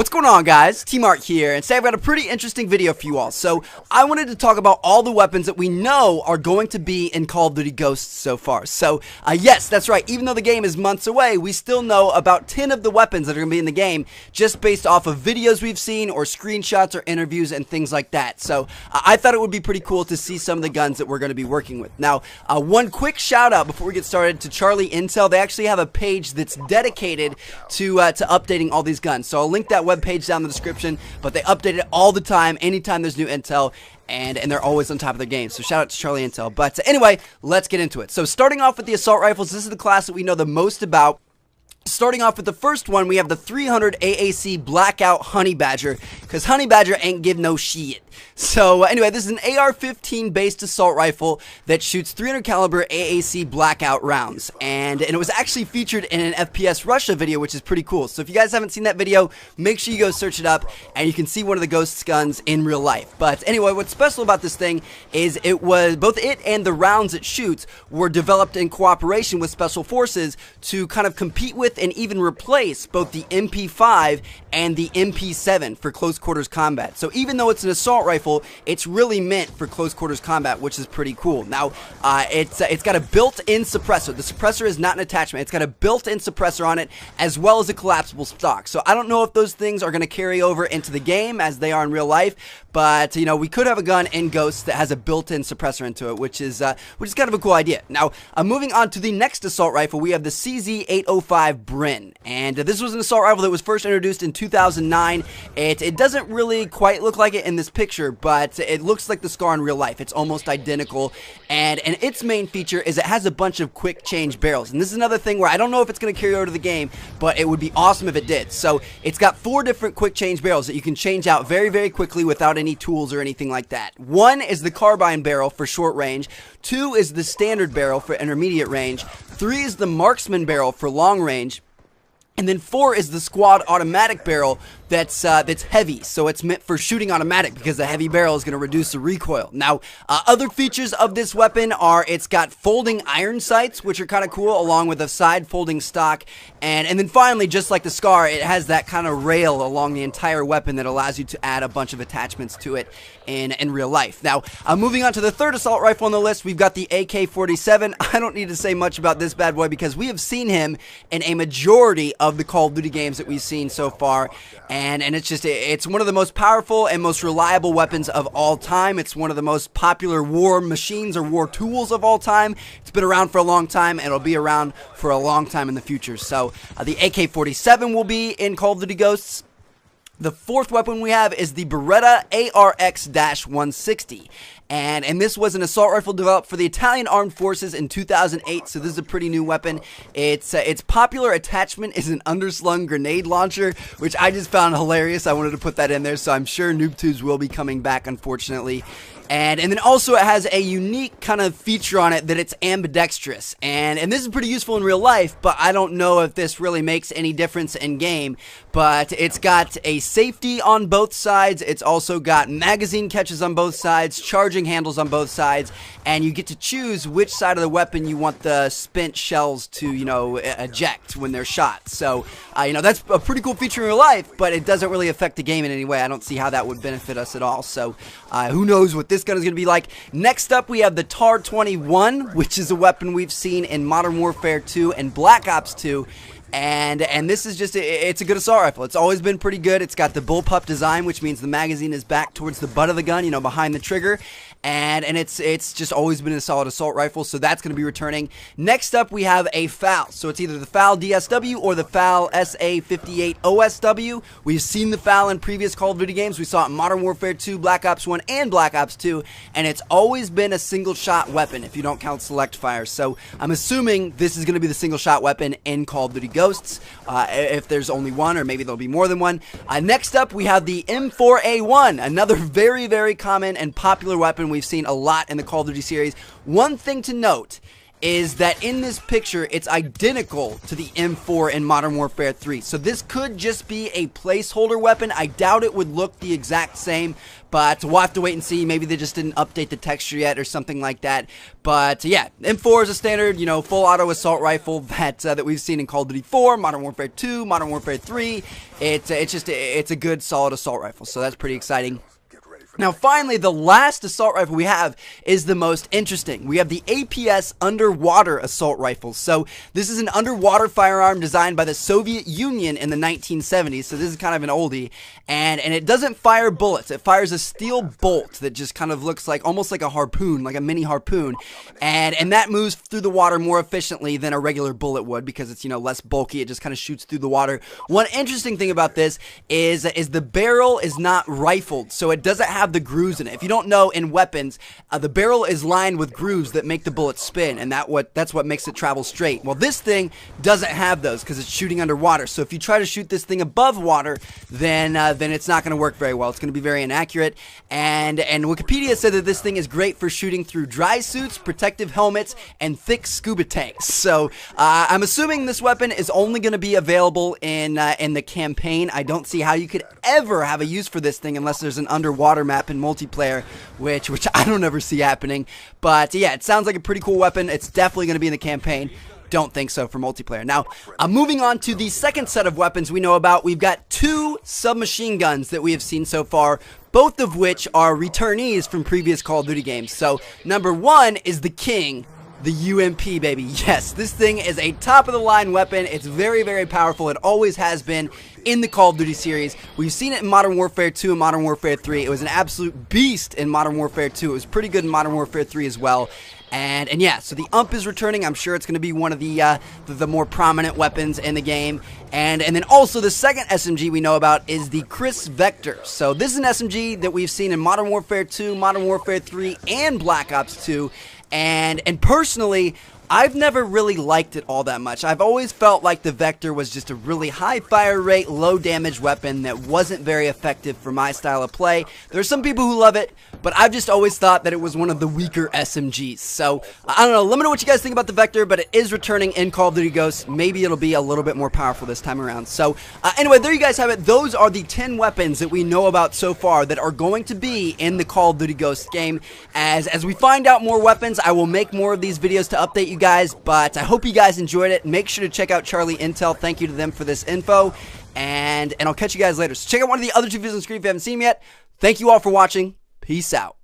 What's going on, guys? T-Mark here, and today I've got a pretty interesting video for you all. So, I wanted to talk about all the weapons that we know are going to be in Call of Duty Ghosts so far. So, yes, that's right, even though the game is months away, we still know about 10 of the weapons that are going to be in the game, just based off of videos we've seen, or screenshots, or interviews, and things like that. So, I thought it would be pretty cool to see some of the guns that we're going to be working with. Now, one quick shout out before we get started to Charlie Intel. They actually have a page that's dedicated to updating all these guns. So, I'll link that webpage down in the description, but they update it all the time, anytime there's new intel, and they're always on top of their game. So shout out to Charlie Intel. But anyway, let's get into it. So starting off with the assault rifles, this is the class that we know the most about. Starting off with the first one, we have the 300 AAC Blackout Honey Badger, because Honey Badger ain't give no shit. So anyway, this is an AR-15 based assault rifle that shoots 300 caliber AAC Blackout rounds, and it was actually featured in an FPS Russia video, which is pretty cool. So if you guys haven't seen that video, make sure you go search it up, and you can see one of the Ghosts guns in real life. But anyway, what's special about this thing is both it and the rounds it shoots were developed in cooperation with Special Forces to kind of compete with and even replace both the MP5 and the MP7 for close quarters combat. So even though it's an assault rifle, it's really meant for close quarters combat, which is pretty cool. Now, it's got a built-in suppressor. The suppressor is not an attachment. It's got a built-in suppressor on it, as well as a collapsible stock. So I don't know if those things are going to carry over into the game as they are in real life, but you know, we could have a gun in Ghosts that has a built-in suppressor into it, which is kind of a cool idea. Now, moving on to the next assault rifle, we have the CZ805 Bren, and this was an assault rifle that was first introduced in 2009. It doesn't really quite look like it in this picture, but it looks like the SCAR in real life. It's almost identical, and its main feature is it has a bunch of quick change barrels, and this is another thing where I don't know if it's going to carry over to the game, but it would be awesome if it did. So it's got 4 different quick change barrels that you can change out very, very quickly without any tools or anything like that. 1 is the carbine barrel for short range, 2 is the standard barrel for intermediate range, 3 is the marksman barrel for long range, and then 4 is the squad automatic barrel that's heavy, so it's meant for shooting automatic because the heavy barrel is going to reduce the recoil. Now, other features of this weapon are it's got folding iron sights, which are kind of cool, along with a side folding stock, and then finally, just like the SCAR, it has that kind of rail along the entire weapon that allows you to add a bunch of attachments to it in real life. Now, moving on to the third assault rifle on the list, we've got the AK47. I don't need to say much about this bad boy because we have seen him in a majority of the Call of Duty games that we've seen so far, and it's one of the most powerful and most reliable weapons of all time. It's one of the most popular war machines or war tools of all time. It's been around for a long time, and it'll be around for a long time in the future. So the AK-47 will be in Call of Duty Ghosts. The fourth weapon we have is the Beretta ARX-160, and this was an assault rifle developed for the Italian Armed Forces in 2008, so this is a pretty new weapon. Its popular attachment is an underslung grenade launcher, which I just found hilarious. I wanted to put that in there, so I'm sure NoobTubes will be coming back, unfortunately. And then also it has a unique kind of feature on it that it's ambidextrous, and this is pretty useful in real life, but I don't know if this really makes any difference in game. But it's got a safety on both sides, it's also got magazine catches on both sides, charging handles on both sides, and you get to choose which side of the weapon you want the spent shells to, you know, eject when they're shot. So, you know, that's a pretty cool feature in real life, but it doesn't really affect the game in any way. I don't see how that would benefit us at all. So, who knows what this gun is going to be like. Next up, we have the TAR-21, which is a weapon we've seen in Modern Warfare 2 and Black Ops 2. And this is just, it's a good assault rifle. It's always been pretty good. It's got the bullpup design, which means the magazine is back towards the butt of the gun, you know, behind the trigger. And it's just always been a solid assault rifle, so that's going to be returning. Next up, we have a FAL. So it's either the FAL DSW or the FAL SA58 OSW. We've seen the FAL in previous Call of Duty games. We saw it in Modern Warfare 2, Black Ops 1, and Black Ops 2, and it's always been a single-shot weapon if you don't count select fire. So I'm assuming this is going to be the single-shot weapon in Call of Duty Ghosts, if there's only one, or maybe there'll be more than one. Next up, we have the M4A1, another very, very common and popular weapon we've seen a lot in the Call of Duty series. One thing to note is that in this picture, it's identical to the M4 in Modern Warfare 3. So this could just be a placeholder weapon. I doubt it would look the exact same, but we'll have to wait and see. Maybe they just didn't update the texture yet or something like that. But yeah, M4 is a standard, you know, full auto assault rifle that we've seen in Call of Duty 4, Modern Warfare 2, Modern Warfare 3. It's a good solid assault rifle, so that's pretty exciting. Now finally, the last assault rifle we have is the most interesting. We have the APS underwater assault rifle. So this is an underwater firearm designed by the Soviet Union in the 1970s. So this is kind of an oldie. And it doesn't fire bullets. It fires a steel bolt that just kind of looks like almost like a harpoon, like a mini harpoon. And that moves through the water more efficiently than a regular bullet would because it's, you know, less bulky. It just kind of shoots through the water. One interesting thing about this is the barrel is not rifled. So it doesn't have the grooves in it. If you don't know, in weapons, the barrel is lined with grooves that make the bullet spin, and that's what makes it travel straight. Well, this thing doesn't have those because it's shooting underwater. So if you try to shoot this thing above water, then it's not going to work very well. It's going to be very inaccurate. And Wikipedia said that this thing is great for shooting through dry suits, protective helmets, and thick scuba tanks. So I'm assuming this weapon is only going to be available in the campaign. I don't see how you could ever have a use for this thing unless there's an underwater map in multiplayer, which I don't ever see happening. But yeah, it sounds like a pretty cool weapon. It's definitely going to be in the campaign. Don't think so for multiplayer. Now, moving on to the second set of weapons we know about, we've got two submachine guns that we have seen so far, both of which are returnees from previous Call of Duty games. So, number one is the King, the UMP, baby. Yes, this thing is a top-of-the-line weapon. It's very, very powerful. It always has been in the Call of Duty series. We've seen it in Modern Warfare 2 and Modern Warfare 3. It was an absolute beast in Modern Warfare 2. It was pretty good in Modern Warfare 3 as well. And yeah, so the UMP is returning. I'm sure it's going to be one of the more prominent weapons in the game. And then also the second SMG we know about is the Chris Vector. So this is an SMG that we've seen in Modern Warfare 2, Modern Warfare 3, and Black Ops 2. And personally, I've never really liked it all that much. I've always felt like the Vector was just a really high fire rate, low damage weapon that wasn't very effective for my style of play. There are some people who love it, but I've just always thought that it was one of the weaker SMGs. So, I don't know, let me know what you guys think about the Vector, but it is returning in Call of Duty Ghosts. Maybe it'll be a little bit more powerful this time around. So, anyway, there you guys have it. Those are the 10 weapons that we know about so far that are going to be in the Call of Duty Ghosts game. As we find out more weapons, I will make more of these videos to update you guys, but I hope you guys enjoyed it. Make sure to check out Charlie Intel. Thank you to them for this info, and I'll catch you guys later. So check out one of the other two videos on the screen if you haven't seen them yet. Thank you all for watching. Peace out.